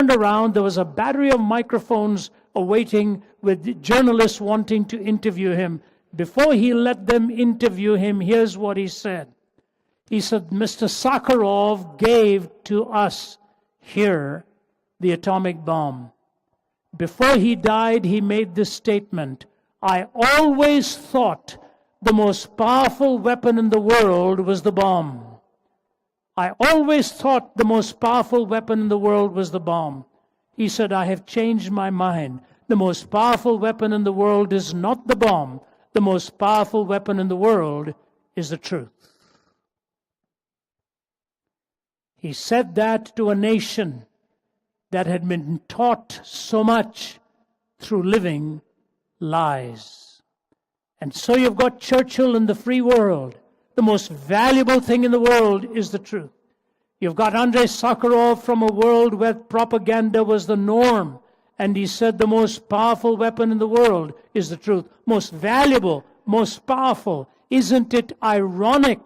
turned around. There was a battery of microphones awaiting with journalists wanting to interview him. Before he let them interview him, here's what he said. He said, Mr. Sakharov gave to us here the atomic bomb. Before he died, he made this statement, I always thought the most powerful weapon in the world was the bomb. I always thought the most powerful weapon in the world was the bomb. He said, I have changed my mind. The most powerful weapon in the world is not the bomb. The most powerful weapon in the world is the truth. He said that to a nation that had been taught so much through living lies. And so you've got Churchill in the free world. The most valuable thing in the world is the truth. You've got Andrei Sakharov from a world where propaganda was the norm. And he said the most powerful weapon in the world is the truth. Most valuable, most powerful. Isn't it ironic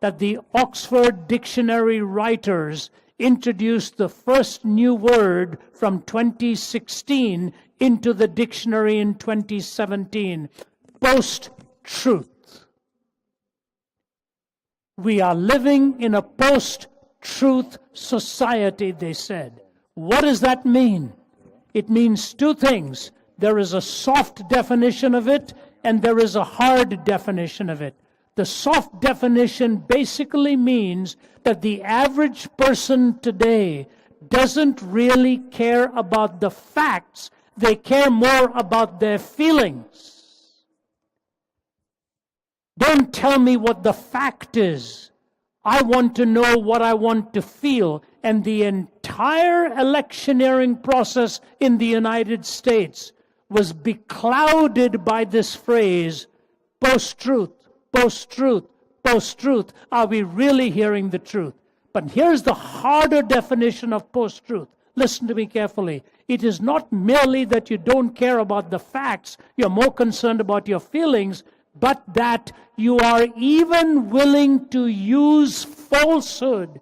that the Oxford Dictionary writers introduced the first new word from 2016 into the dictionary in 2017? Post-truth. We are living in a post-truth society, they said. What does that mean? It means two things. There is a soft definition of it, and there is a hard definition of it. The soft definition basically means that the average person today doesn't really care about the facts. They care more about their feelings. Don't tell me what the fact is. I want to know what I want to feel. And the entire electioneering process in the United States was beclouded by this phrase, post-truth, post-truth, post-truth. Are we really hearing the truth? But here's the harder definition of post-truth. Listen to me carefully. It is not merely that you don't care about the facts, you're more concerned about your feelings, but that you are even willing to use falsehood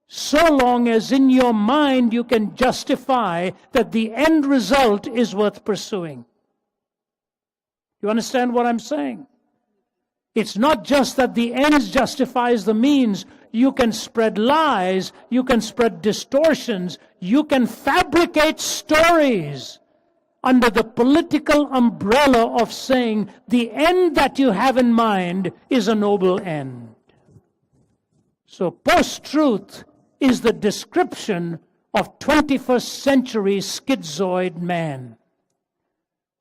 so long as in your mind you can justify that the end result is worth pursuing. You understand what I'm saying? It's not just that the ends justifies the means. You can spread lies, you can spread distortions, you can fabricate stories under the political umbrella of saying the end that you have in mind is a noble end. So post-truth is the description of 21st century schizoid man.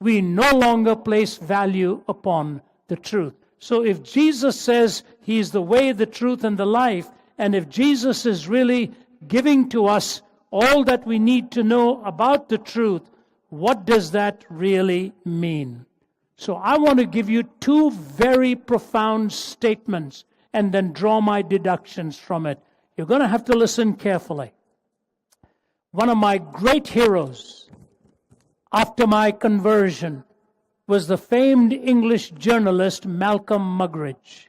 We no longer place value upon the truth. So if Jesus says he is the way, the truth, and the life, and if Jesus is really giving to us all that we need to know about the truth, what does that really mean? So I want to give you two very profound statements and then draw my deductions from it. You're going to have to listen carefully. One of my great heroes after my conversion was the famed English journalist Malcolm Muggeridge.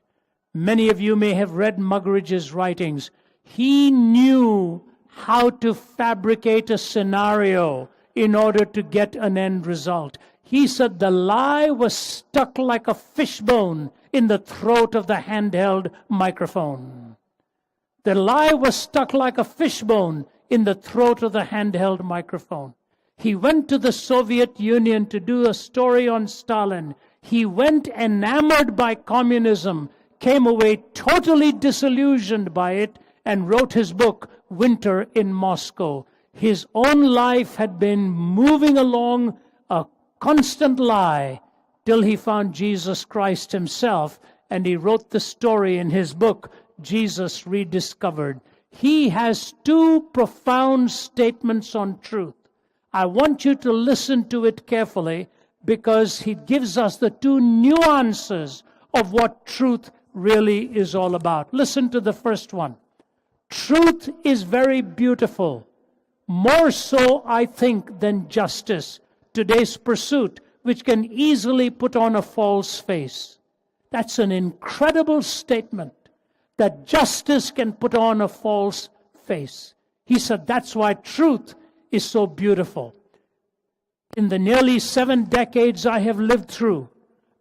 Many of you may have read Muggeridge's writings. He knew how to fabricate a scenario in order to get an end result. He said the lie was stuck like a fishbone in the throat of the handheld microphone. The lie was stuck like a fishbone in the throat of the handheld microphone. He went to the Soviet Union to do a story on Stalin. He went enamored by communism, came away totally disillusioned by it, and wrote his book, Winter in Moscow. His own life had been moving along a constant lie till he found Jesus Christ himself, and he wrote the story in his book, Jesus Rediscovered. He has two profound statements on truth. I want you to listen to it carefully because he gives us the two nuances of what truth really is all about. Listen to the first one. Truth is very beautiful, more so, I think, than justice, today's pursuit, which can easily put on a false face. That's an incredible statement, that justice can put on a false face. He said that's why truth is so beautiful. In the nearly 7 decades I have lived through,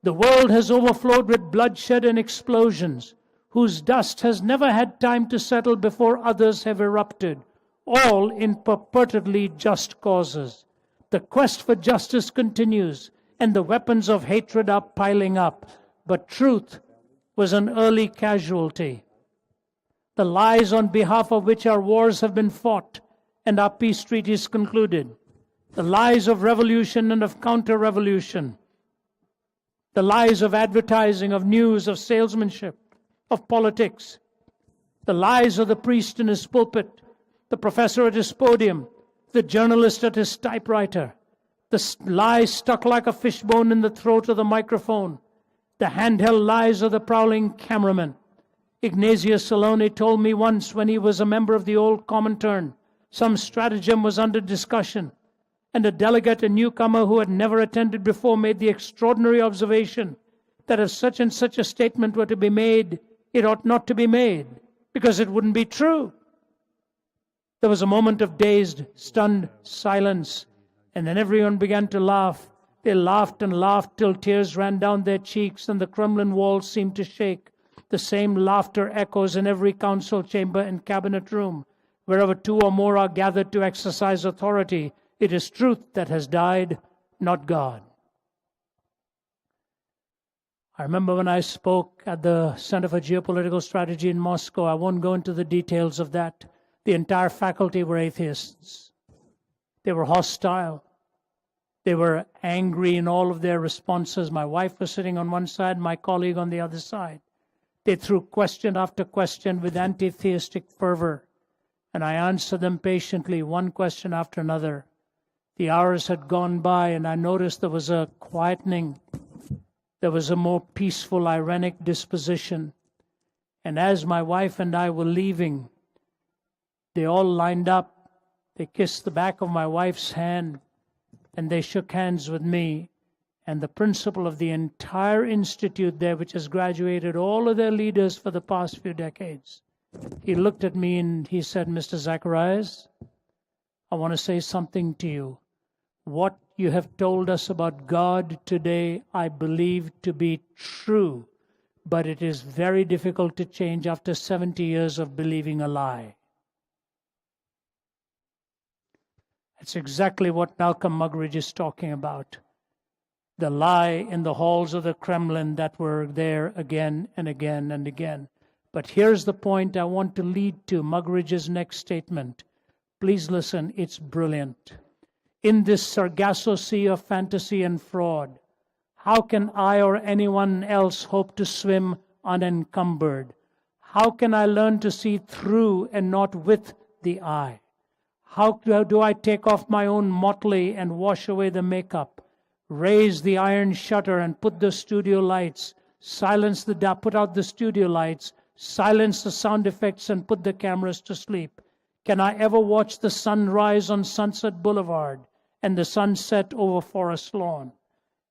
the world has overflowed with bloodshed and explosions, whose dust has never had time to settle before others have erupted, all in purportedly just causes. The quest for justice continues, and the weapons of hatred are piling up. But truth was an early casualty. The lies on behalf of which our wars have been fought and our peace treaties concluded, the lies of revolution and of counter-revolution, the lies of advertising, of news, of salesmanship, of politics, the lies of the priest in his pulpit, the professor at his podium, the journalist at his typewriter, the lies stuck like a fishbone in the throat of the microphone, the handheld lies of the prowling cameraman. Ignatius Saloni told me once, when he was a member of the old Comintern, some stratagem was under discussion, and a delegate, a newcomer who had never attended before, made the extraordinary observation that if such and such a statement were to be made, it ought not to be made, because it wouldn't be true. There was a moment of dazed, stunned silence, and then everyone began to laugh. They laughed and laughed till tears ran down their cheeks and the Kremlin walls seemed to shake. The same laughter echoes in every council chamber and cabinet room. Wherever 2 or more are gathered to exercise authority, it is truth that has died, not God. I remember when I spoke at the Center for Geopolitical Strategy in Moscow. I won't go into the details of that. The entire faculty were atheists. They were hostile. They were angry in all of their responses. My wife was sitting on one side, my colleague on the other side. They threw question after question with anti-theistic fervor, and I answered them patiently, one question after another. The hours had gone by, and I noticed there was a quietening. There was a more peaceful, ironic disposition. And as my wife and I were leaving, they all lined up. They kissed the back of my wife's hand, and they shook hands with me. And the principal of the entire institute there, which has graduated all of their leaders for the past few decades, he looked at me and he said, "Mr. Zacharias, I want to say something to you. What you have told us about God today, I believe to be true, but it is very difficult to change after 70 years of believing a lie." That's exactly what Malcolm Muggeridge is talking about. The lie in the halls of the Kremlin that were there again and again and again. But here's the point I want to lead to, Muggeridge's next statement. Please listen, it's brilliant. In this Sargasso sea of fantasy and fraud, how can I or anyone else hope to swim unencumbered? How can I learn to see through and not with the eye? How do I take off my own motley and wash away the makeup? Raise the iron shutter and put the studio lights, put out the studio lights, silence the sound effects and put the cameras to sleep. Can I ever watch the sun rise on Sunset Boulevard and the sunset over Forest Lawn?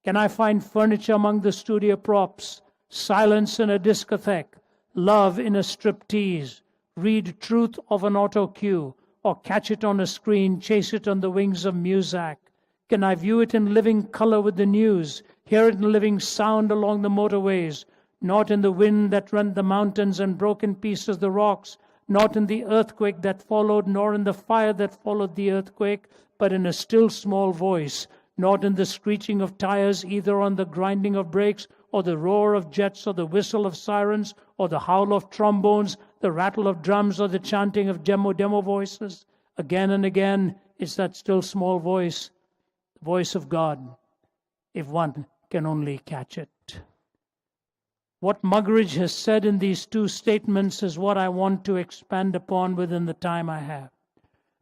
Can I find furniture among the studio props, silence in a discotheque, love in a striptease, read truth of an auto cue, or catch it on a screen, chase it on the wings of Muzak? Can I view it in living color with the news, hear it in living sound along the motorways, not in the wind that rent the mountains and broke in pieces the rocks, not in the earthquake that followed, nor in the fire that followed the earthquake, but in a still small voice, not in the screeching of tires, either on the grinding of brakes, or the roar of jets, or the whistle of sirens, or the howl of trombones, the rattle of drums, or the chanting of demo voices. Again and again, it's that still small voice, the voice of God, if one can only catch it. What Muggeridge has said in these 2 statements is what I want to expand upon within the time I have.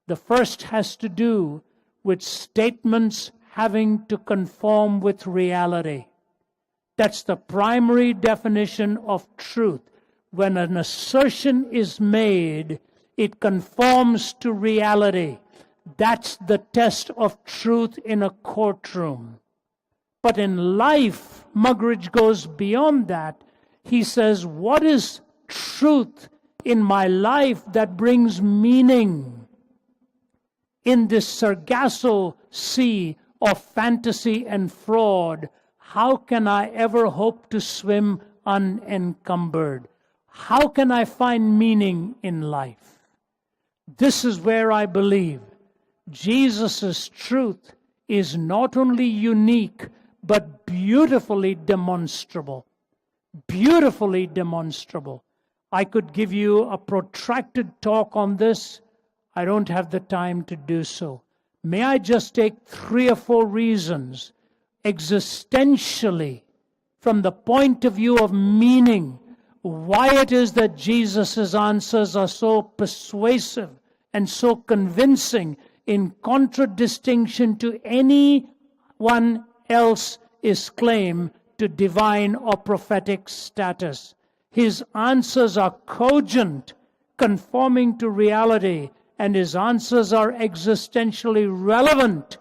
The first has to do with statements having to conform with reality. That's the primary definition of truth. When an assertion is made, it conforms to reality. That's the test of truth in a courtroom. But in life, Muggeridge goes beyond that. He says, what is truth in my life that brings meaning? in this Sargasso sea of fantasy and fraud, how can I ever hope to swim unencumbered? How can I find meaning in life? This is where I believe Jesus' truth is not only unique, but beautifully demonstrable. Beautifully demonstrable. I could give you a protracted talk on this. I don't have the time to do so. May I just take 3 or 4 reasons existentially, from the point of view of meaning, why it is that Jesus' answers are so persuasive and so convincing in contradistinction to anyone else's claim to divine or prophetic status. His answers are cogent, conforming to reality, and his answers are existentially relevant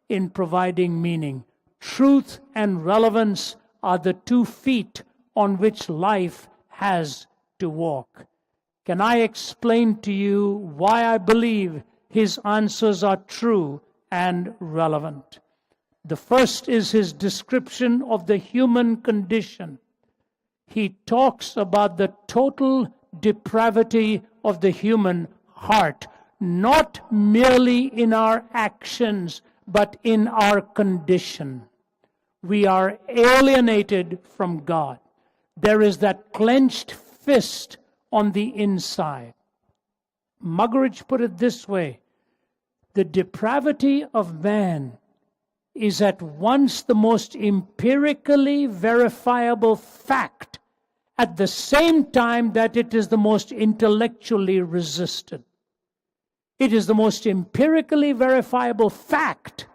in providing meaning. Truth and relevance are the 2 feet on which life has to walk. Can I explain to you why I believe his answers are true and relevant? The first is his description of the human condition. He talks about the total depravity of the human heart, not merely in our actions, but in our condition. We are alienated from God. There is that clenched fist on the inside. Muggeridge put it this way: the depravity of man is at once the most empirically verifiable fact, at the same time that it is the most intellectually resisted. It is the most empirically verifiable fact.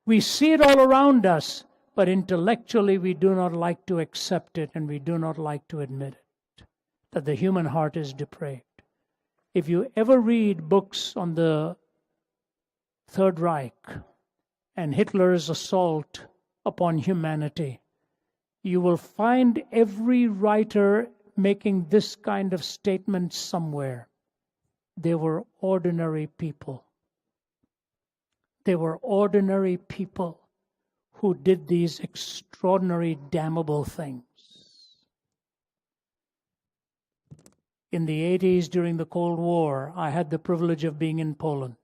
We see it all around us, but intellectually we do not like to accept it, and we do not like to admit it, that the human heart is depraved. If you ever read books on the Third Reich and Hitler's assault upon humanity, you will find every writer making this kind of statement somewhere. They were ordinary people. They were ordinary people who did these extraordinary, damnable things. In the 80s, during the Cold War, I had the privilege of being in Poland.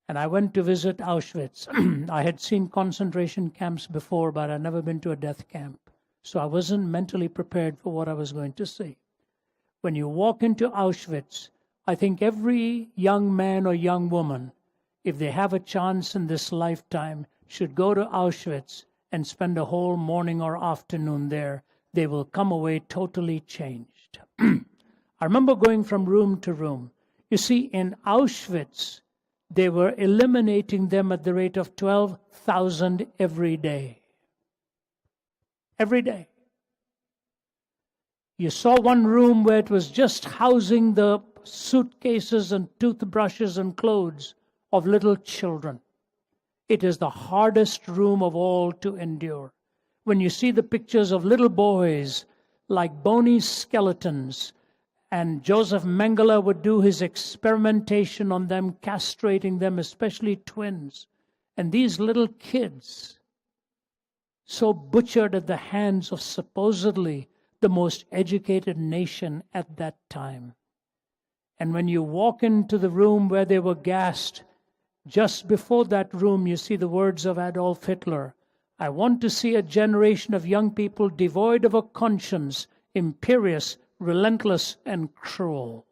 And I went to visit Auschwitz. I had seen concentration camps before, but I'd never been to a death camp. So I wasn't mentally prepared for what I was going to see. When you walk into Auschwitz, I think every young man or young woman, if they have a chance in this lifetime, should go to Auschwitz and spend a whole morning or afternoon there. They will come away totally changed. I remember going from room to room. You see, in Auschwitz, they were eliminating them at the rate of 12,000 every day. Every day. You saw one room where it was just housing the suitcases and toothbrushes and clothes of little children. It is the hardest room of all to endure. When you see the pictures of little boys like bony skeletons, and Joseph Mengele would do his experimentation on them, castrating them, especially twins. And these little kids, so butchered at the hands of supposedly the most educated nation at that time. And when you walk into the room where they were gassed, just before that room you see the words of Adolf Hitler: I want to see a generation of young people devoid of a conscience, imperious, relentless, and cruel.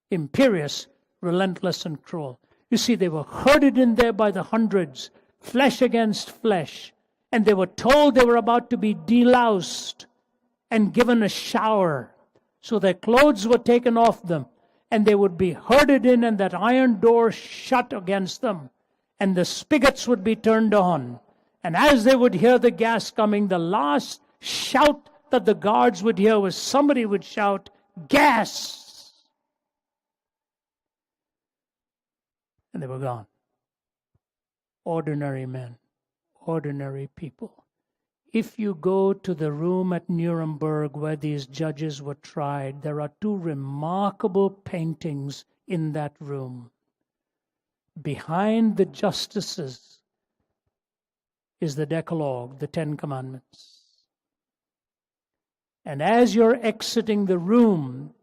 Imperious, relentless, and cruel. You see, they were herded in there by the hundreds, flesh against flesh, and they were told they were about to be deloused and given a shower. So their clothes were taken off them, and they would be herded in, and that iron door shut against them, and the spigots would be turned on. And as they would hear the gas coming, the last shout that the guards would hear was somebody would shout, "Gas!" And they were gone. Ordinary men, ordinary people. If you go to the room at Nuremberg where these judges were tried, there are 2 remarkable paintings in that room. Behind the justices is the Decalogue, the Ten Commandments. And as you're exiting the room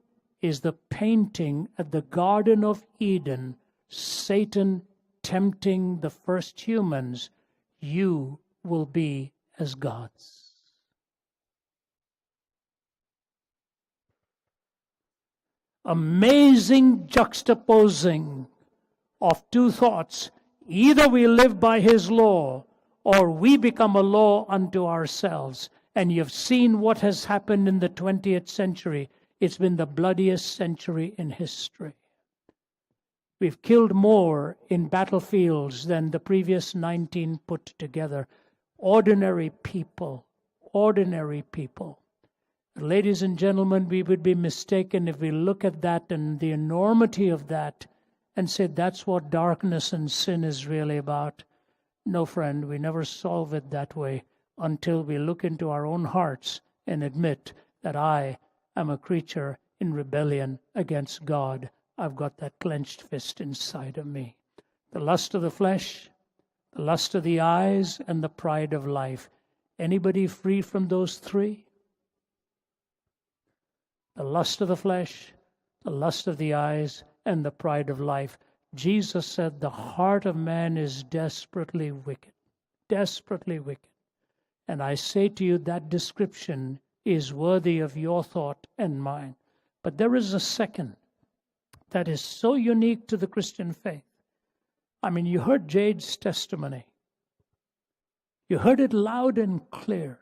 is the painting at the Garden of Eden, Satan tempting the first humans. You will be as gods. Amazing juxtaposing of two thoughts. Either we live by his law or we become a law unto ourselves. And you've seen what has happened in the 20th century. It's been the bloodiest century in history. We've killed more in battlefields than the previous 19 put together. Ordinary people, ordinary people. Ladies and gentlemen, we would be mistaken if we look at that and the enormity of that and say that's what darkness and sin is really about. No, friend, we never solve it that way until we look into our own hearts and admit that I am a creature in rebellion against God. I've got that clenched fist inside of me. The lust of the flesh, the lust of the eyes, and the pride of life. Anybody free from those three? The lust of the flesh, the lust of the eyes, and the pride of life. Jesus said the heart of man is desperately wicked. Desperately wicked. And I say to you that description is worthy of your thought and mine. But there is a second that is so unique to the Christian faith. I mean, you heard Jade's testimony. You heard it loud and clear.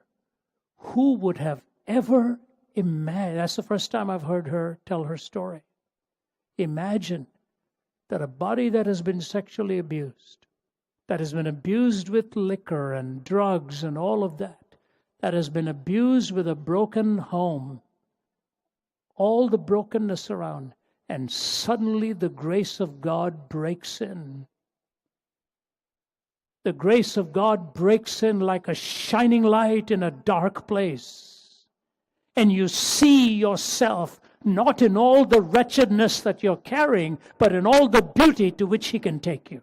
Who would have ever imagined? That's the first time I've heard her tell her story. Imagine that a body that has been sexually abused, that has been abused with liquor and drugs and all of that, that has been abused with a broken home, all the brokenness around, and suddenly the grace of God breaks in. The grace of God breaks in like a shining light in a dark place. And you see yourself not in all the wretchedness that you're carrying, but in all the beauty to which He can take you.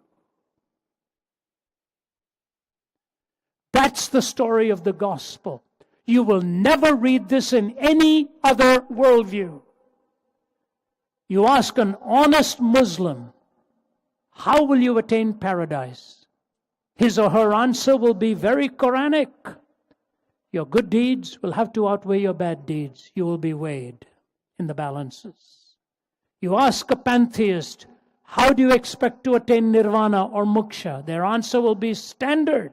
That's the story of the gospel. You will never read this in any other worldview. You ask an honest Muslim, how will you attain paradise? His or her answer will be very Quranic. Your good deeds will have to outweigh your bad deeds. You will be weighed in the balances. You ask a pantheist, how do you expect to attain nirvana or moksha? Their answer will be standard.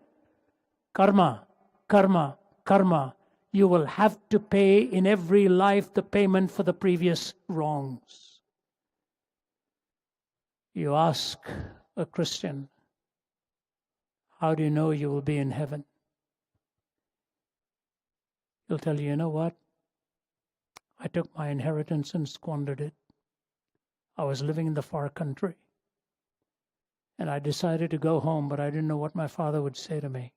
Karma, karma, karma. You will have to pay in every life the payment for the previous wrongs. You ask a Christian, how do you know you will be in heaven? He'll tell you, you know what? I took my inheritance and squandered it. I was living in the far country. And I decided to go home, but I didn't know what my father would say to me,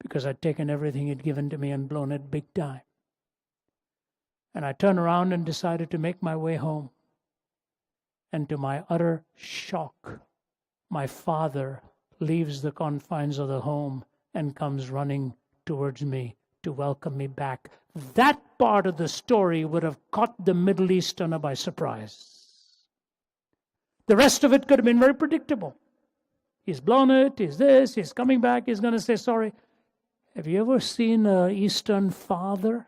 because I'd taken everything he'd given to me and blown it big time. And I turned around and decided to make my way home. And to my utter shock, my father leaves the confines of the home and comes running towards me to welcome me back. That part of the story would have caught the Middle Easterner by surprise. The rest of it could have been very predictable. He's blown it, he's this, he's coming back, he's going to say sorry. Have you ever seen an Eastern father?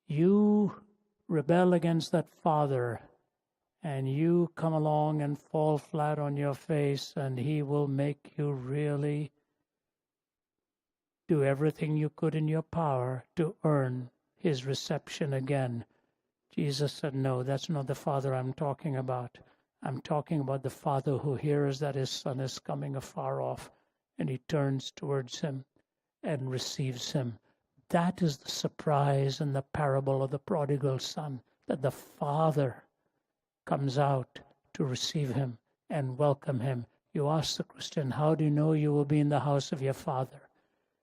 You rebel against that father, and you come along and fall flat on your face, and he will make you really do everything you could in your power to earn his reception again. Jesus said, no, that's not the father I'm talking about. I'm talking about the father who hears that his son is coming afar off, and he turns towards him and receives him. That is the surprise in the parable of the prodigal son, that the father comes out to receive him and welcome him. You ask the Christian, how do you know you will be in the house of your father?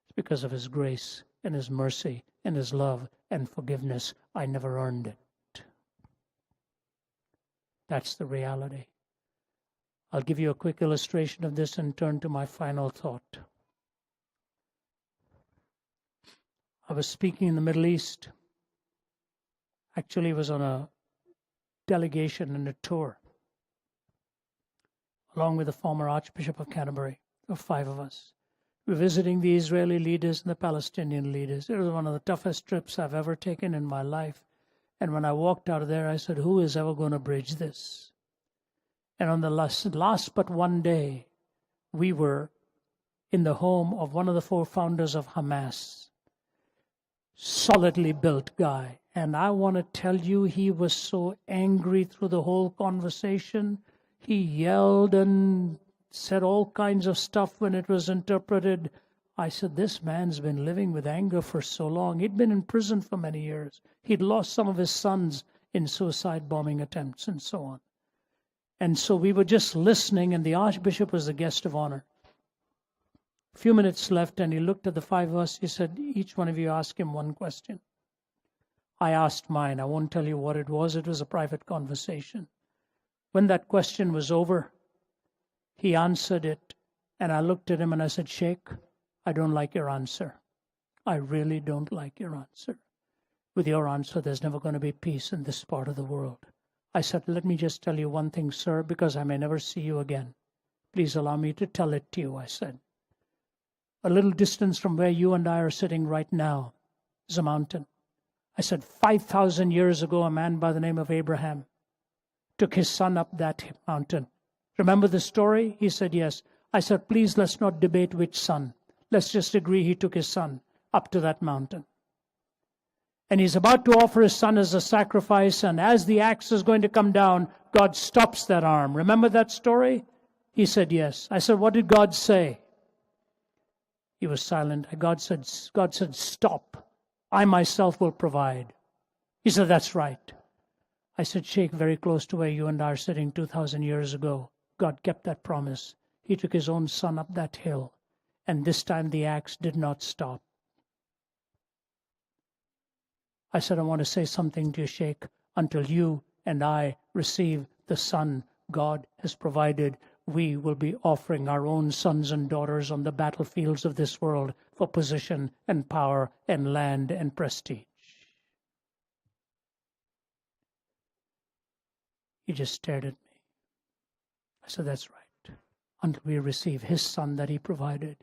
It's because of his grace and his mercy and his love and forgiveness. I never earned it. That's the reality. I'll give you a quick illustration of this and turn to my final thought. I was speaking in the Middle East. Actually, I was on a delegation and a tour, along with the former Archbishop of Canterbury. There were 5 of us. We were visiting the Israeli leaders and the Palestinian leaders. It was one of the toughest trips I've ever taken in my life. And when I walked out of there, I said, who is ever going to bridge this? And on the last but one day, we were in the home of one of the 4 founders of Hamas. Solidly built guy. And I want to tell you, he was so angry through the whole conversation. He yelled and said all kinds of stuff when it was interpreted. I said, this man's been living with anger for so long. He'd been in prison for many years. He'd lost some of his sons in suicide bombing attempts and so on. And so we were just listening, and the Archbishop was the guest of honor. A few minutes left, and he looked at the 5 of us. He said, each one of you ask him one question. I asked mine. I won't tell you what it was. It was a private conversation. When that question was over, he answered it, and I looked at him and I said, Sheikh, I don't like your answer. I really don't like your answer. With your answer, there's never going to be peace in this part of the world. I said, let me just tell you one thing, sir, because I may never see you again. Please allow me to tell it to you, I said. A little distance from where you and I are sitting right now is a mountain. I said, 5,000 years ago, a man by the name of Abraham took his son up that mountain. Remember the story? He said, yes. I said, please, let's not debate which son. Let's just agree he took his son up to that mountain. And he's about to offer his son as a sacrifice, and as the axe is going to come down, God stops that arm. Remember that story? He said, yes. I said, what did God say? He was silent. God said, stop. I myself will provide. He said, that's right. I said, Sheikh, very close to where you and I are sitting 2,000 years ago, God kept that promise. He took his own son up that hill, and this time the axe did not stop. I said, I want to say something to you, Sheikh. Until you and I receive the son God has provided, we will be offering our own sons and daughters on the battlefields of this world for position and power and land and prestige. He just stared at me. I said, that's right. Until we receive his son that he provided,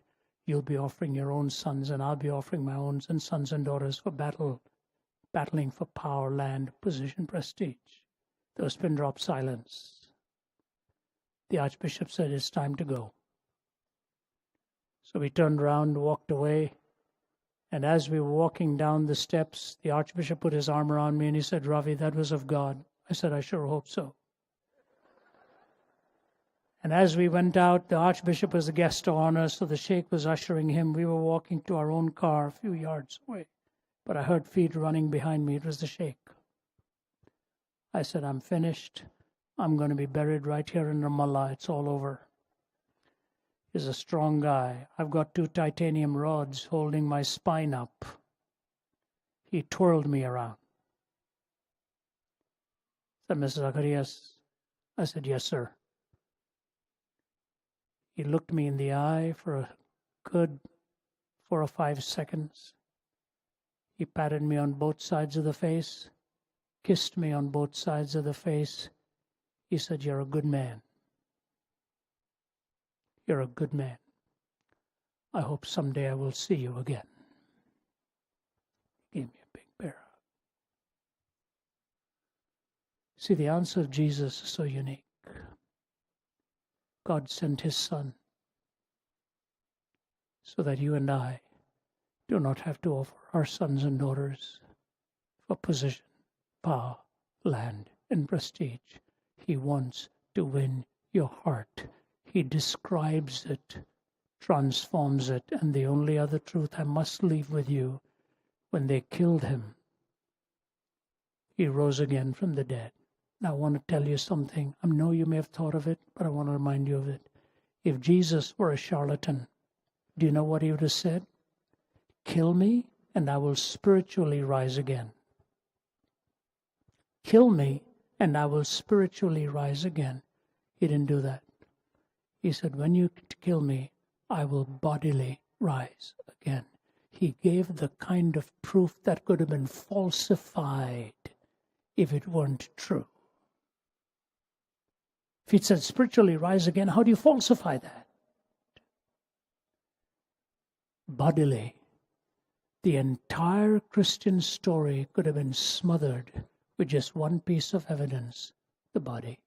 you'll be offering your own sons, and I'll be offering my own sons and daughters for battling for power, land, position, prestige. There was pin drop silence. The Archbishop said, it's time to go. So we turned around, walked away, and as we were walking down the steps, the Archbishop put his arm around me and he said, Ravi, that was of God. I said, I sure hope so. And as we went out, the Archbishop was the guest of honor, so the Sheikh was ushering him. We were walking to our own car a few yards away, but I heard feet running behind me. It was the Sheikh. I said, I'm finished. I'm going to be buried right here in Ramallah. It's all over. He's a strong guy. I've got 2 titanium rods holding my spine up. He twirled me around. Said, Mr. Zacharias? I said, yes, sir. He looked me in the eye for a good 4 or 5 seconds. He patted me on both sides of the face, kissed me on both sides of the face. He said, you're a good man. You're a good man. I hope someday I will see you again. He gave me a big bear hug. See, the answer of Jesus is so unique. God sent his son so that you and I do not have to offer our sons and daughters for position, power, land, and prestige. He wants to win your heart. He describes it, transforms it, and the only other truth I must leave with you, when they killed him, he rose again from the dead. Now, I want to tell you something. I know you may have thought of it, but I want to remind you of it. If Jesus were a charlatan, do you know what he would have said? Kill me, and I will spiritually rise again. Kill me, and I will spiritually rise again. He didn't do that. He said, when you kill me, I will bodily rise again. He gave the kind of proof that could have been falsified if it weren't true. If he'd said spiritually rise again, how do you falsify that? Bodily. The entire Christian story could have been smothered with just one piece of evidence, the body.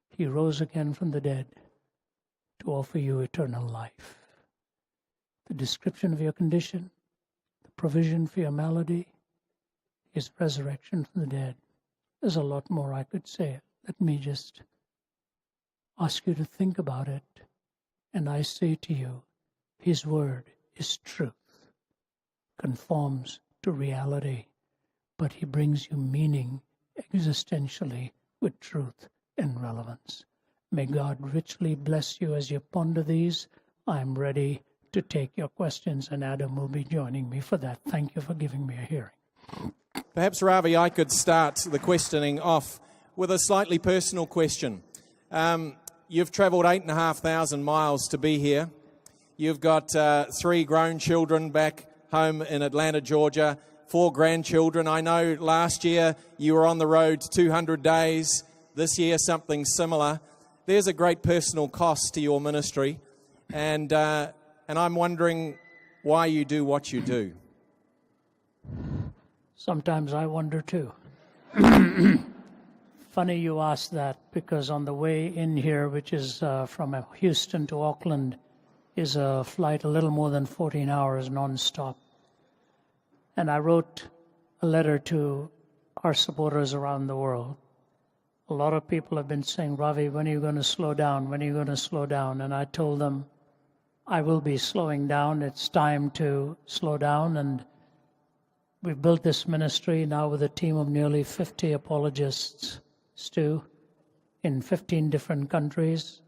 He rose again from the dead to offer you eternal life. The description of your condition, the provision for your malady, His resurrection from the dead. There's a lot more I could say. Let me just ask you to think about it. And I say to you, His word is truth, conforms to reality, but He brings you meaning existentially with truth and relevance. May God richly bless you as you ponder these. I'm ready to take your questions, and Adam will be joining me for that. Thank you for giving me a hearing. Perhaps, Ravi, I could start the questioning off with a slightly personal question. You've travelled 8,500 miles to be here. You've got 3 grown children back home in Atlanta, Georgia, 4 grandchildren. I know last year you were on the road 200 days. This year, something similar. There's a great personal cost to your ministry, and I'm wondering why you do what you do. Sometimes I wonder too. Funny you ask that, because on the way in here, which is from Houston to Auckland, is a flight a little more than 14 hours nonstop. And I wrote a letter to our supporters around the world. A lot of people have been saying, Ravi, when are you going to slow down? When are you going to slow down? And I told them, I will be slowing down. It's time to slow down. And we've built this ministry now with a team of nearly 50 apologists, Stu, in 15 different countries.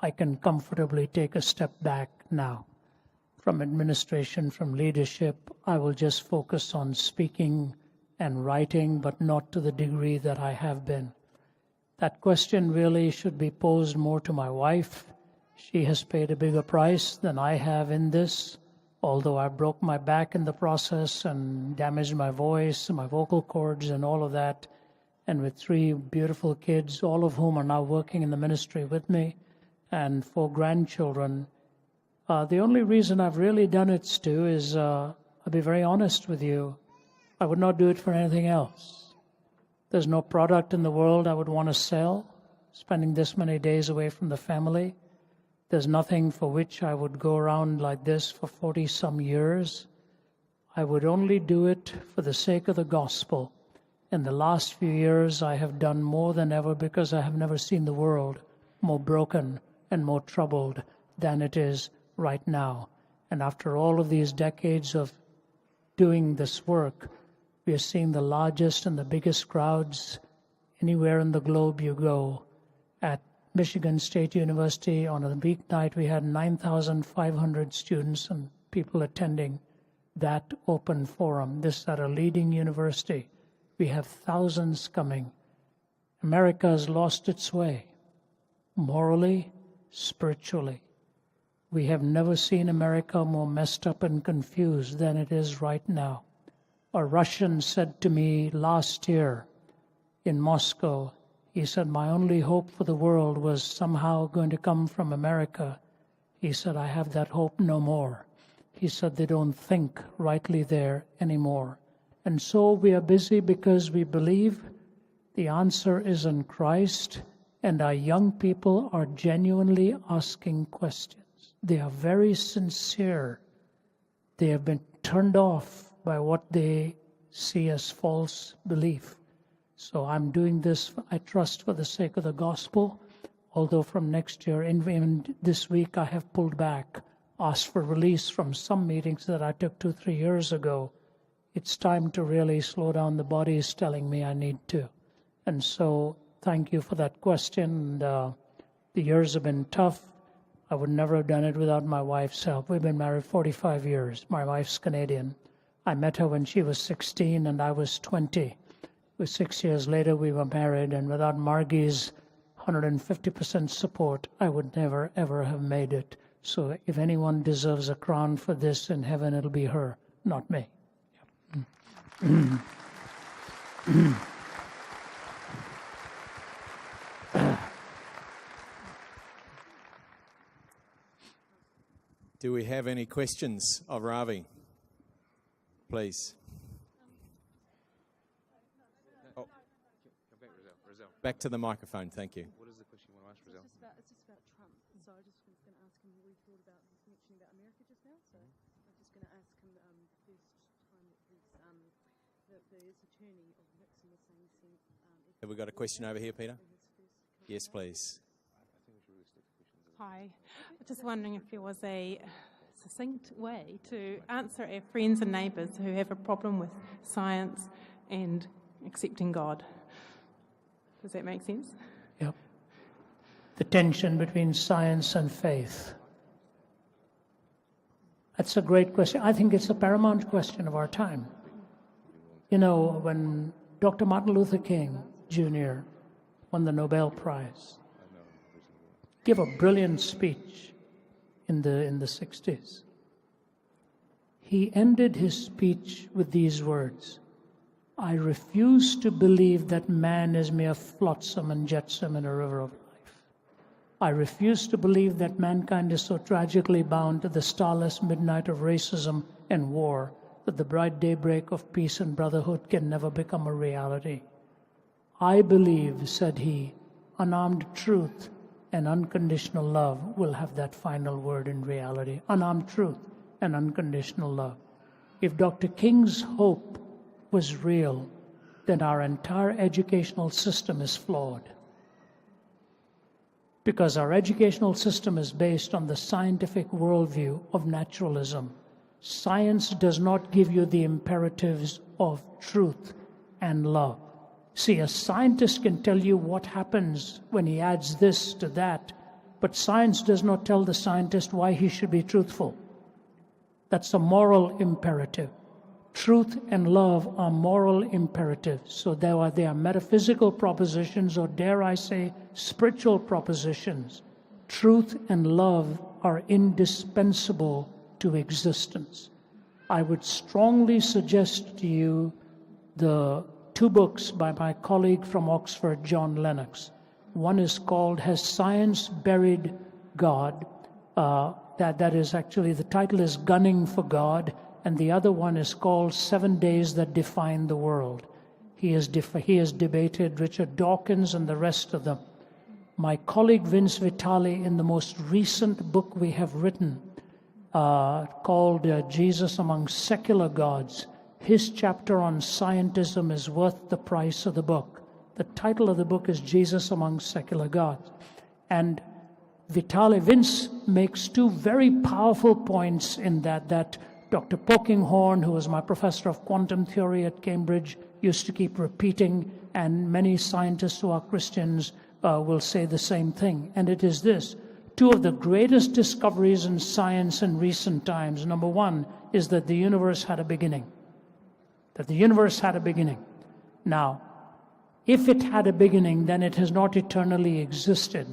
I can comfortably take a step back now from administration, from leadership. I will just focus on speaking and writing, but not to the degree that I have been. That question really should be posed more to my wife. She has paid a bigger price than I have in this, although I broke my back in the process and damaged my voice and my vocal cords and all of that. And with 3 beautiful kids, all of whom are now working in the ministry with me, and 4 grandchildren. The only reason I've really done it, Stu, is I'll be very honest with you. I would not do it for anything else. There's no product in the world I would want to sell, spending this many days away from the family. There's nothing for which I would go around like this for 40-some years. I would only do it for the sake of the gospel. In the last few years, I have done more than ever because I have never seen the world more broken and more troubled than it is right now. And after all of these decades of doing this work, we are seeing the largest and the biggest crowds anywhere in the globe you go. At Michigan State University, on a weeknight, we had 9,500 students and people attending that open forum. This is at a leading university. We have thousands coming. America has lost its way, morally, spiritually. We have never seen America more messed up and confused than it is right now. A Russian said to me last year in Moscow, he said, my only hope for the world was somehow going to come from America. He said, I have that hope no more. He said, they don't think rightly there anymore. And so we are busy because we believe the answer is in Christ, and our young people are genuinely asking questions. They are very sincere. They have been turned off by what they see as false belief. So I'm doing this, I trust, for the sake of the gospel, although from next year, even this week, I have pulled back, asked for release from some meetings that I took 2-3 years ago. It's time to really slow down. The body is telling me I need to. And so thank you for that question. The years have been tough. I would never have done it without my wife's help. We've been married 45 years. My wife's Canadian. I met her when she was 16 and I was 20. 6 years later, we were married, and without Margie's 150% support, I would never, ever have made it. So if anyone deserves a crown for this in heaven, it'll be her, not me. Do we have any questions of Ravi? Please. Oh. Back to the microphone, thank you. What is the question you want to ask, Rizal? It's just about Trump. So I just was going to ask him what he thought about his mentioning about America just now. So I'm just going to ask him the first time that his attorney of Nixon was saying Have we got a question over here, Peter? Yes, please. Hi. Just wondering if there was a succinct way to answer our friends and neighbours who have a problem with science and accepting God. Does that make sense? Yep. The tension between science and faith. That's a great question. I think it's a paramount question of our time. You know, when Dr. Martin Luther King Jr. won the Nobel Prize, gave a brilliant speech in the 60s. He ended his speech with these words: I refuse to believe that man is mere flotsam and jetsam in a river of life. I refuse to believe that mankind is so tragically bound to the starless midnight of racism and war that the bright daybreak of peace and brotherhood can never become a reality. I believe, said he, unarmed truth and unconditional love will have that final word in reality. Unarmed truth and unconditional love. If Dr. King's hope was real, then our entire educational system is flawed. Because our educational system is based on the scientific worldview of naturalism. Science does not give you the imperatives of truth and love. See, a scientist can tell you what happens when he adds this to that, but science does not tell the scientist why he should be truthful. That's a moral imperative. Truth and love are moral imperatives. So they are metaphysical propositions, or dare I say, spiritual propositions. Truth and love are indispensable to existence. I would strongly suggest to you the 2 books by my colleague from Oxford, John Lennox. One is called Has Science Buried God? That is actually, the title is Gunning for God, and the other one is called 7 Days That Define the World. He has debated Richard Dawkins and the rest of them. My colleague Vince Vitale, in the most recent book we have written, called Jesus Among Secular Gods, his chapter on scientism is worth the price of the book. The title of the book is Jesus Among Secular Gods. And Vince makes 2 very powerful points in that Dr. Polkinghorne, who was my professor of quantum theory at Cambridge, used to keep repeating, and many scientists who are Christians will say the same thing. And it is this: 2 of the greatest discoveries in science in recent times. Number 1 is that the universe had a beginning. Now, if it had a beginning, then it has not eternally existed.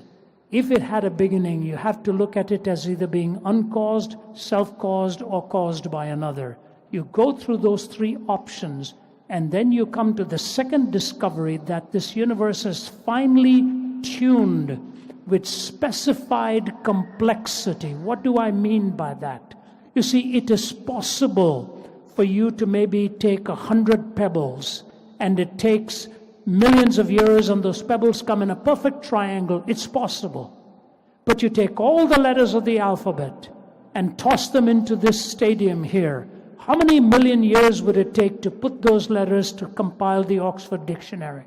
If it had a beginning, you have to look at it as either being uncaused, self-caused, or caused by another. You go through those 3 options, and then you come to the second discovery that this universe is finely tuned with specified complexity. What do I mean by that? You see, it is possible for you to maybe take 100 pebbles, and it takes millions of years, and those pebbles come in a perfect triangle. It's possible. But you take all the letters of the alphabet and toss them into this stadium here. How many million years would it take to put those letters to compile the Oxford Dictionary?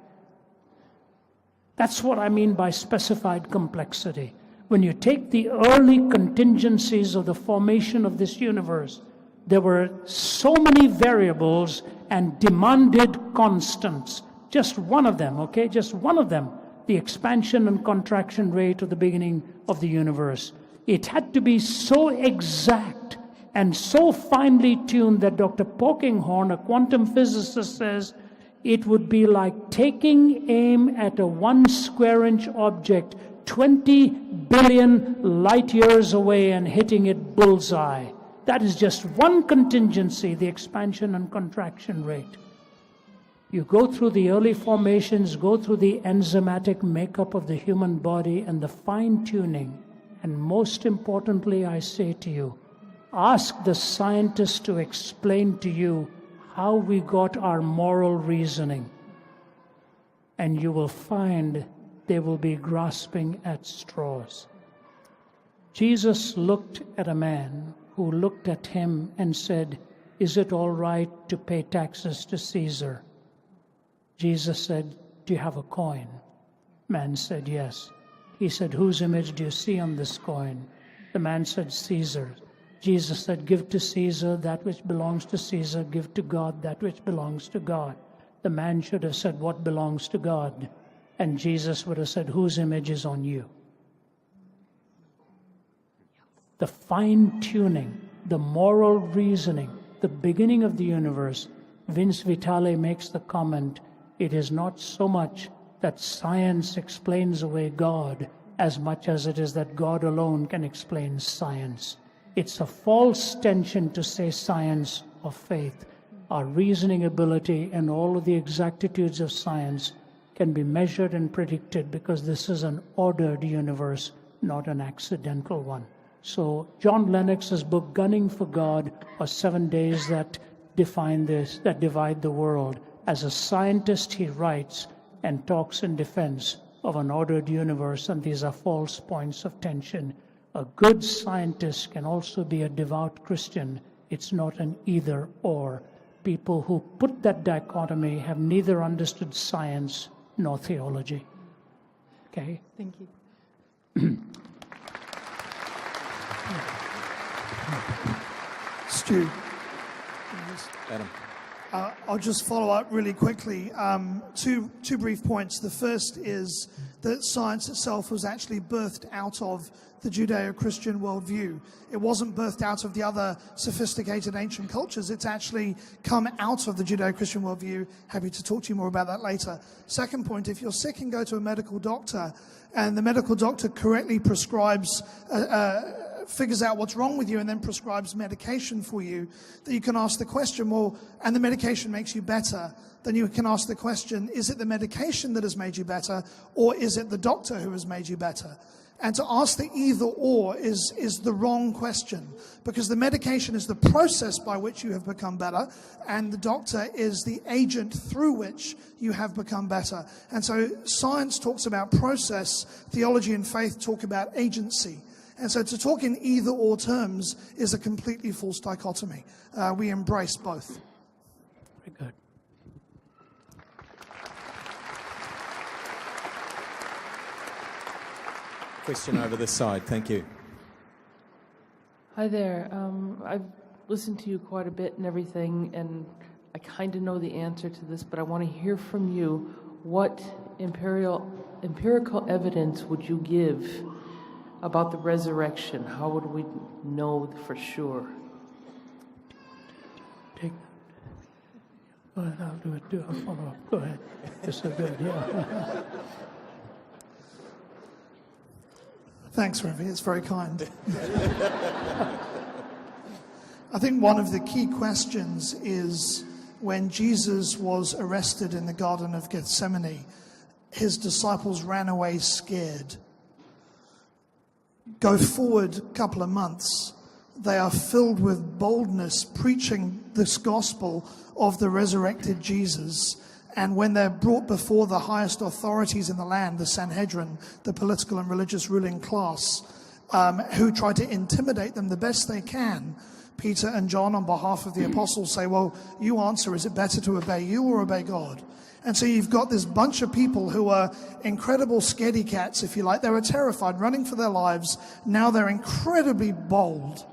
That's what I mean by specified complexity. When you take the early contingencies of the formation of this universe, there were so many variables and demanded constants. Just one of them, okay? Just one of them, the expansion and contraction rate of the beginning of the universe. It had to be so exact and so finely tuned that Dr. Polkinghorne, a quantum physicist, says it would be like taking aim at a 1 square inch object 20 billion light years away and hitting it bullseye. That is just one contingency, the expansion and contraction rate. You go through the early formations, go through the enzymatic makeup of the human body and the fine-tuning. And most importantly, I say to you, ask the scientists to explain to you how we got our moral reasoning. And you will find they will be grasping at straws. Jesus looked at a man who looked at him and said, "Is it all right to pay taxes to Caesar?" Jesus said, "Do you have a coin?" Man said, "Yes." He said, "Whose image do you see on this coin?" The man said, "Caesar." Jesus said, "Give to Caesar that which belongs to Caesar, give to God that which belongs to God." The man should have said, "What belongs to God?" And Jesus would have said, "Whose image is on you?" The fine-tuning, the moral reasoning, the beginning of the universe. Vince Vitale makes the comment, it is not so much that science explains away God as much as it is that God alone can explain science. It's a false tension to say science or faith. Our reasoning ability and all of the exactitudes of science can be measured and predicted because this is an ordered universe, not an accidental one. So John Lennox's book, Gunning for God, or 7 Days That Define This, that Divide the World. As a scientist, he writes and talks in defense of an ordered universe, and these are false points of tension. A good scientist can also be a devout Christian. It's not an either or. People who put that dichotomy have neither understood science nor theology. Okay? Thank you. Stu, Adam. I'll just follow up really quickly. Two brief points. The first is that science itself was actually birthed out of the Judeo-Christian worldview. It wasn't birthed out of the other sophisticated ancient cultures. It's actually come out of the Judeo-Christian worldview. Happy to talk to you more about that later. Second point, if you're sick and go to a medical doctor, and the medical doctor correctly prescribes figures out what's wrong with you and then prescribes medication for you, that you can ask the question, well, and the medication makes you better, then you can ask the question, is it the medication that has made you better, or is it the doctor who has made you better? And to ask the either or is the wrong question, because the medication is the process by which you have become better, and the doctor is the agent through which you have become better. And so science talks about process, theology and faith talk about agency. And so to talk in either or terms is a completely false dichotomy. We embrace both. Very good. Question over this side. Thank you. Hi there. I've listened to you quite a bit and everything, and I kind of know the answer to this, but I want to hear from you. What empirical evidence would you give about the resurrection? How would we know for sure? Take. Go ahead, I'll do a follow-up. Go ahead. Just so good, yeah. Thanks, Ravi. It's very kind. I think one of the key questions is when Jesus was arrested in the Garden of Gethsemane, his disciples ran away scared. Go forward a couple of months, they are filled with boldness, preaching this gospel of the resurrected Jesus. And when they're brought before the highest authorities in the land, the Sanhedrin, the political and religious ruling class, who try to intimidate them the best they can, Peter and John, on behalf of the apostles, say, well, you answer, is it better to obey you or obey God? And so you've got this bunch of people who are incredible scaredy cats, if you like. They were terrified, running for their lives. Now they're incredibly bold.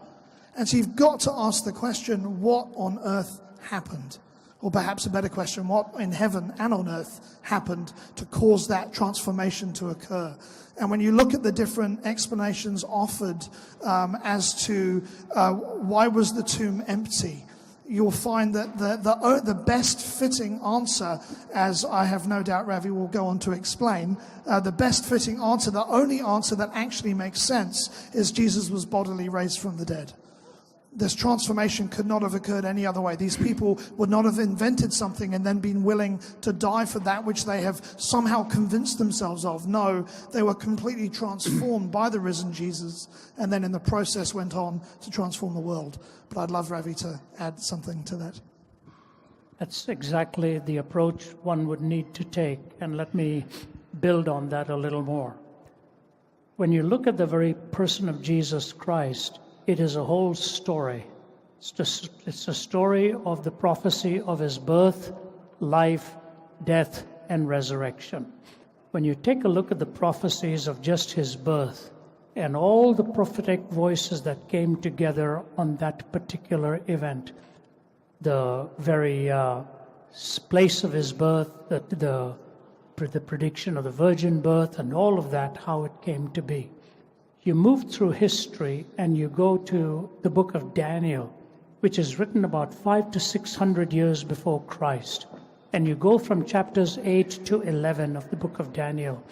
And so you've got to ask the question, what on earth happened? Or perhaps a better question, what in heaven and on earth happened to cause that transformation to occur? And when you look at the different explanations offered as to why was the tomb empty, you'll find that the best fitting answer, as I have no doubt Ravi will go on to explain, the best fitting answer, the only answer that actually makes sense, is Jesus was bodily raised from the dead. This transformation could not have occurred any other way. These people would not have invented something and then been willing to die for that which they have somehow convinced themselves of. No, they were completely transformed by the risen Jesus, and then in the process went on to transform the world. But I'd love Ravi to add something to that. That's exactly the approach one would need to take, and let me build on that a little more. When you look at the very person of Jesus Christ, it is a whole story. It's a story of the prophecy of his birth, life, death, and resurrection. When you take a look at the prophecies of just his birth and all the prophetic voices that came together on that particular event, the very place of his birth, the prediction of the virgin birth, and all of that, how it came to be. You move through history and you go to the book of Daniel, which is written about 500 to 600 years before Christ. And you go from chapters 8 to 11 of the book of Daniel.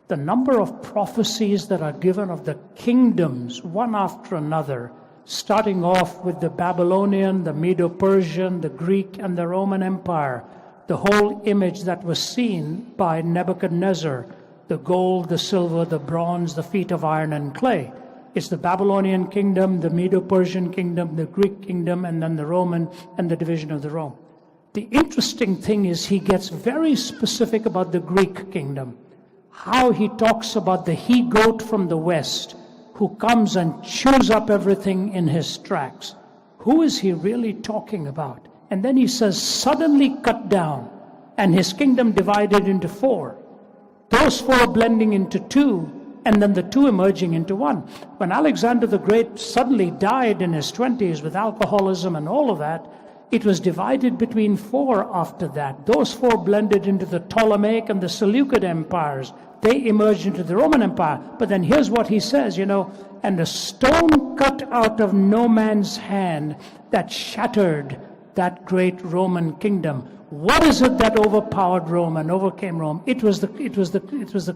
The number of prophecies that are given of the kingdoms, one after another, starting off with the Babylonian, the Medo-Persian, the Greek, and the Roman Empire, the whole image that was seen by Nebuchadnezzar, the gold, the silver, the bronze, the feet of iron and clay. It's the Babylonian kingdom, the Medo-Persian kingdom, the Greek kingdom, and then the Roman and the division of the Rome. The interesting thing is he gets very specific about the Greek kingdom, how he talks about the he-goat from the west who comes and chews up everything in his tracks. Who is he really talking about? And then he says, suddenly cut down, and his kingdom divided into four. Those four blending into two, and then the two emerging into one. When Alexander the Great suddenly died in his 20s with alcoholism and all of that, it was divided between four after that. Those four blended into the Ptolemaic and the Seleucid empires. They emerged into the Roman Empire. But then here's what he says, and a stone cut out of no man's hand that shattered that great Roman kingdom. What is it that overpowered Rome and overcame Rome? It was the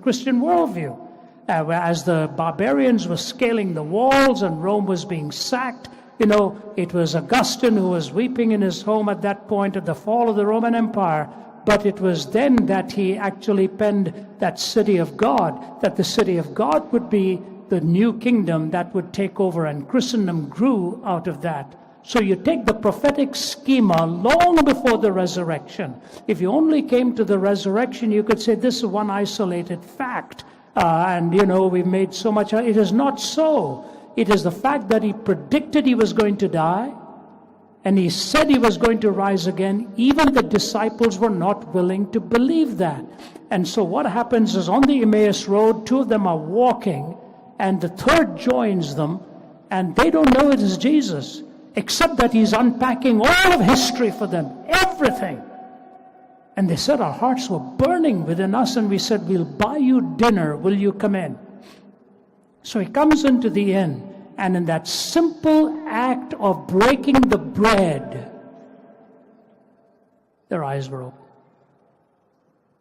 Christian worldview. As the barbarians were scaling the walls and Rome was being sacked, it was Augustine who was weeping in his home at that point at the fall of the Roman Empire. But it was then that he actually penned that city of God, that the city of God would be the new kingdom that would take over, and Christendom grew out of that. So you take the prophetic schema long before the resurrection. If you only came to the resurrection, you could say this is one isolated fact. We've made so much. It is not so. It is the fact that he predicted he was going to die, and he said he was going to rise again. Even the disciples were not willing to believe that. And so what happens is on the Emmaus Road, two of them are walking, and the third joins them, and they don't know it is Jesus, except that he's unpacking all of history for them, everything. And they said, our hearts were burning within us, and we said, we'll buy you dinner, will you come in? So he comes into the inn, and in that simple act of breaking the bread, their eyes were open.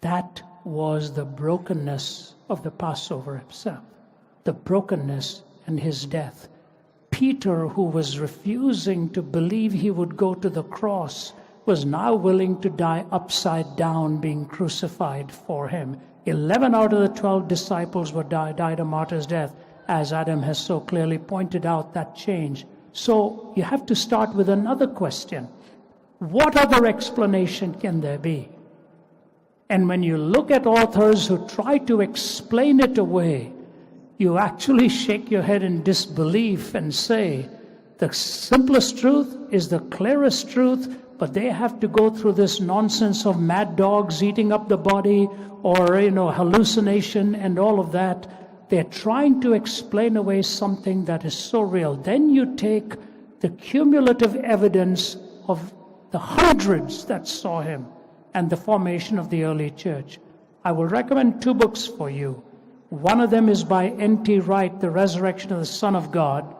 That was the brokenness of the Passover himself, the brokenness and his death. Peter, who was refusing to believe he would go to the cross, was now willing to die upside down, being crucified for him. 11 out of the 12 disciples were died a martyr's death, as Adam has so clearly pointed out that change. So you have to start with another question. What other explanation can there be? And when you look at authors who try to explain it away, you actually shake your head in disbelief and say, the simplest truth is the clearest truth, but they have to go through this nonsense of mad dogs eating up the body or, hallucination and all of that. They're trying to explain away something that is so real. Then you take the cumulative evidence of the hundreds that saw him, and the formation of the early church. I will recommend 2 books for you. One of them is by N.T. Wright, The Resurrection of the Son of God,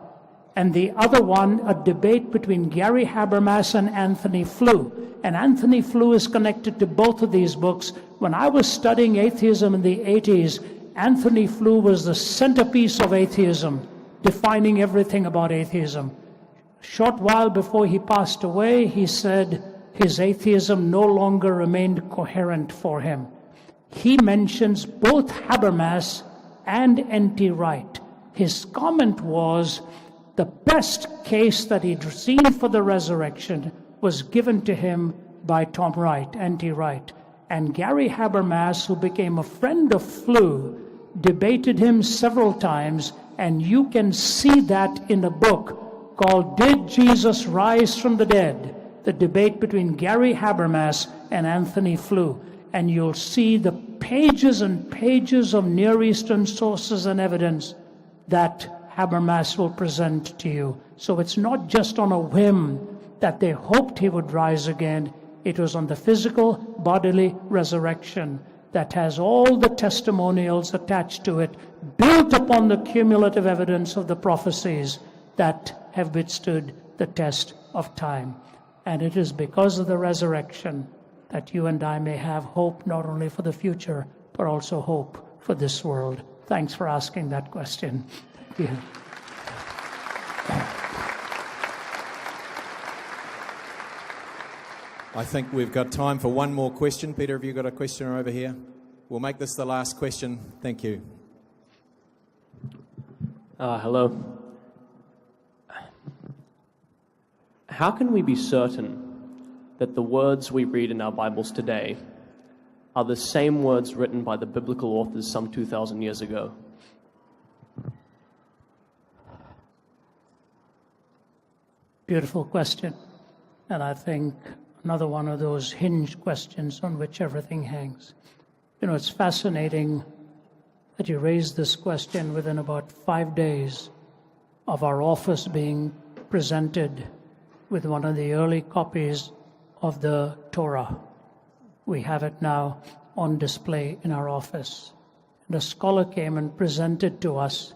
and the other one, a debate between Gary Habermas and Anthony Flew. And Anthony Flew is connected to both of these books. When I was studying atheism in the 80s, Anthony Flew was the centerpiece of atheism, defining everything about atheism. A short while before he passed away, he said his atheism no longer remained coherent for him. He mentions both Habermas and N.T. Wright. His comment was, the best case that he'd seen for the resurrection was given to him by Tom Wright, N.T. Wright. And Gary Habermas, who became a friend of Flew, debated him several times, and you can see that in a book called Did Jesus Rise from the Dead? The debate between Gary Habermas and Anthony Flew. And you'll see the pages and pages of Near Eastern sources and evidence that Habermas will present to you. So it's not just on a whim that they hoped he would rise again. It was on the physical, bodily resurrection that has all the testimonials attached to it, built upon the cumulative evidence of the prophecies that have withstood the test of time. And it is because of the resurrection that you and I may have hope not only for the future, but also hope for this world. Thanks for asking that question. Thank you. I think we've got time for one more question. Peter, have you got a questioner over here? We'll make this the last question. Thank you. Hello. How can we be certain that the words we read in our Bibles today are the same words written by the biblical authors some 2,000 years ago? Beautiful question. And I think another one of those hinge questions on which everything hangs. You know, it's fascinating that you raised this question within about 5 days of our office being presented with one of the early copies of the Torah. We have it now on display in our office. And a scholar came and presented to us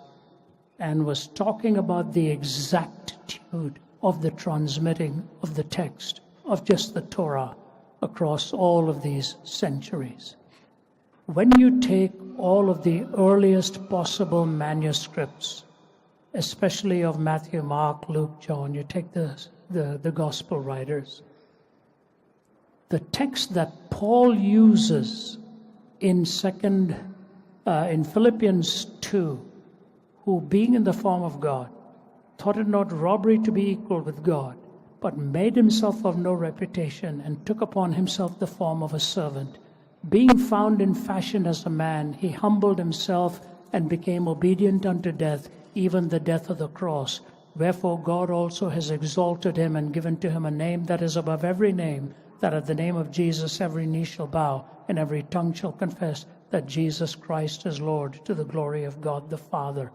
and was talking about the exactitude of the transmitting of the text of just the Torah across all of these centuries. When you take all of the earliest possible manuscripts, especially of Matthew, Mark, Luke, John, you take the gospel writers, the text that Paul uses in Philippians 2, who being in the form of God, thought it not robbery to be equal with God, but made himself of no reputation, and took upon himself the form of a servant. Being found in fashion as a man, he humbled himself and became obedient unto death, even the death of the cross. Wherefore God also has exalted him and given to him a name that is above every name, that at the name of Jesus every knee shall bow, and every tongue shall confess that Jesus Christ is Lord, to the glory of God the Father.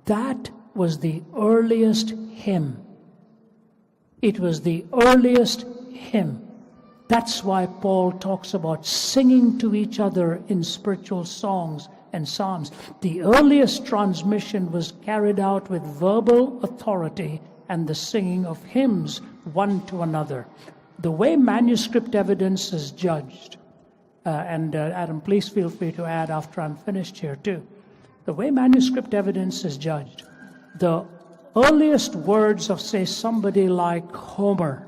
That was the earliest hymn. It was the earliest hymn. That's why Paul talks about singing to each other in spiritual songs and psalms. The earliest transmission was carried out with verbal authority and the singing of hymns one to another. The way manuscript evidence is judged, and Adam, please feel free to add after I'm finished here too. The way manuscript evidence is judged, the earliest words of, say, somebody like Homer,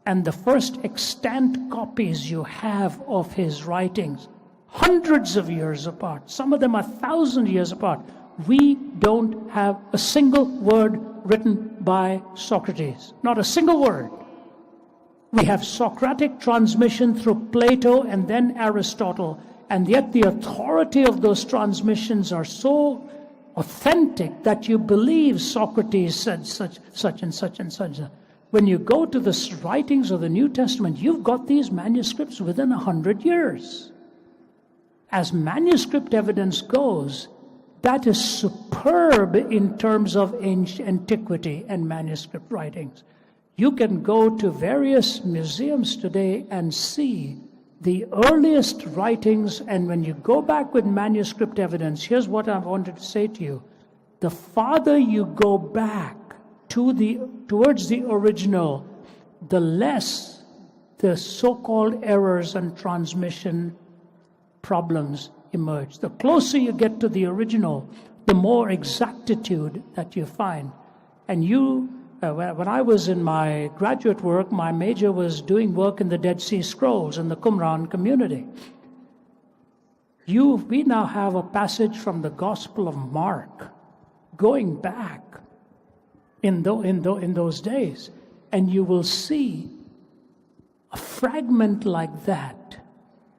and the first extant copies you have of his writings, hundreds of years apart, some of them 1,000 years apart, we don't have a single word written by Socrates. Not a single word. We have Socratic transmission through Plato and then Aristotle, and yet the authority of those transmissions are so authentic that you believe Socrates said such and such and such. When you go to the writings of the New Testament, you've got these manuscripts within 100 years. As manuscript evidence goes, that is superb in terms of ancient antiquity and manuscript writings. You can go to various museums today and see the earliest writings, and when you go back with manuscript evidence, here's what I wanted to say to you. The farther you go back towards the original, the less the so-called errors and transmission problems emerge. The closer you get to the original, the more exactitude that you find. And when I was in my graduate work, my major was doing work in the Dead Sea Scrolls in the Qumran community. We now have a passage from the Gospel of Mark going back in those days, and you will see a fragment like that.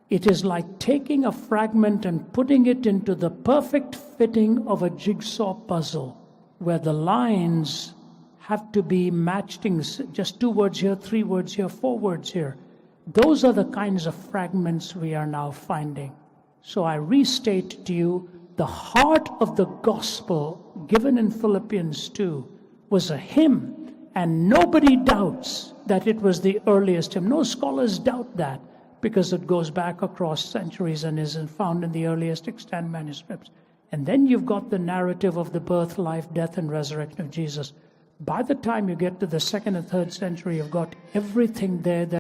It is like taking a fragment and putting it into the perfect fitting of a jigsaw puzzle, where the lines have to be matched in just 2 words here, 3 words here, 4 words here. Those are the kinds of fragments we are now finding. So I restate to you, the heart of the gospel given in Philippians 2 was a hymn, and nobody doubts that it was the earliest hymn. No scholars doubt that, because it goes back across centuries and is found in the earliest extant manuscripts. And then you've got the narrative of the birth, life, death, and resurrection of Jesus. By the time you get to the 2nd and 3rd century, you've got everything there that